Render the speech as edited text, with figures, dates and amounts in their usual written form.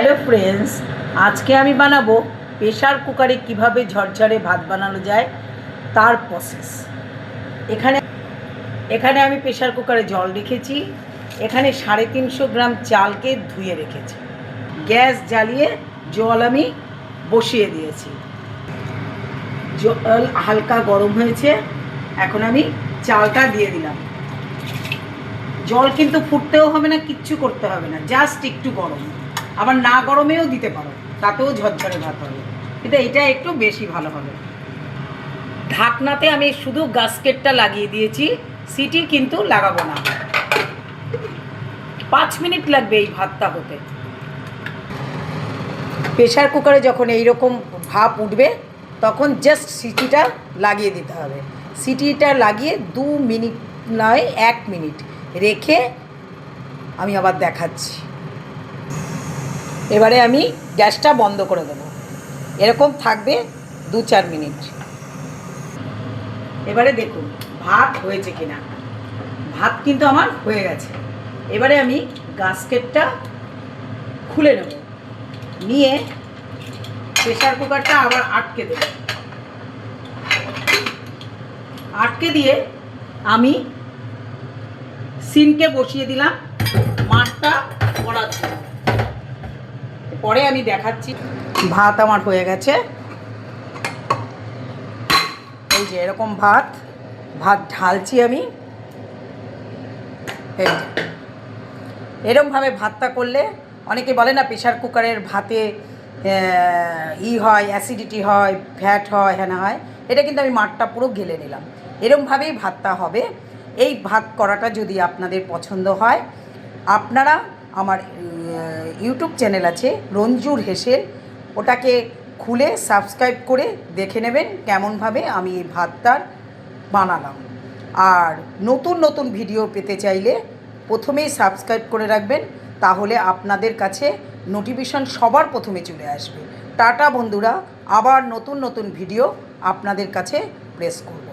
Hello friends, আজকে আমি বানাবো প্রেশার কুকারে কিভাবে ঝরঝরে ভাত বানানো যায় তার প্রসেস। এখানে এখানে আমি প্রেশার কুকারে জল রেখেছি। এখানে 350 গ্রাম চালকে ধুয়ে রেখেছি। গ্যাস জ্বালিয়ে জল আমি বসিয়ে দিয়েছি। জল হালকা গরম হয়েছে, এখন আমি চালটা দিয়ে দিলাম। জল কিন্তু ফুটতেও হবে না, কিচ্ছু করতে হবে না, জাস্ট একটু গরম। আবার না গরমেও দিতে পারো, তাতেও ঝরঝরে ভাত হবে, কিন্তু এটা একটু বেশি ভালো হবে। ঢাকনাতে আমি শুধু গাস্কেটটা লাগিয়ে দিয়েছি, সিটি কিন্তু লাগাবো না। 5 মিনিট লাগবে এই ভাতটা হতে। প্রেশার কুকারে যখন এইরকম ভাপ উঠবে তখন জাস্ট সিটিটা লাগিয়ে দিতে হবে। সিটিটা লাগিয়ে 2 মিনিট নয় 1 মিনিট রেখে আমি আবার দেখাচ্ছি। এবারে আমি গ্যাসটা বন্ধ করে দেবো, এরকম থাকবে 2-4 মিনিট। এবারে দেখুন ভাত হয়েছে কিনা। ভাত কিন্তু আমার হয়ে গেছে। এবারে আমি গাস্কেটটা খুলে নেব, নিয়ে প্রেশার কুকারটা আবার আটকে দেব। আটকে দিয়ে আমি সিনকে বসিয়ে দিলাম মাঠটা করার জন্য। পরে আমি দেখাচ্ছি। ভাত আমার হয়ে গেছে, এই যে এরকম ভাত ঢালছি আমি। এই যে এরকমভাবে ভাতটা করলে, অনেকে বলে না প্রেশার কুকারের ভাতে হয়, অ্যাসিডিটি হয়, ফ্যাট হয়, হ্যাঁ না হয়। এটা কিন্তু আমি মাঠটা পুরো গেলে নিলাম। এরকমভাবেই ভাতটা হবে। এই ভাত করাটা যদি আপনাদের পছন্দ হয়, আপনারা আমার ইউটিউব চ্যানেল আছে রঞ্জুর হেসেল, ওটাকে খুলে সাবস্ক্রাইব করে দেখে নেবেন কেমনভাবে আমি এই ভাতটার বানালাম। আর নতুন নতুন ভিডিও পেতে চাইলে প্রথমেই সাবস্ক্রাইব করে রাখবেন, তাহলে আপনাদের কাছে নোটিফিকেশন সবার প্রথমে চলে আসবে। টাটা বন্ধুরা, আবার নতুন নতুন ভিডিও আপনাদের কাছে প্রেস করব।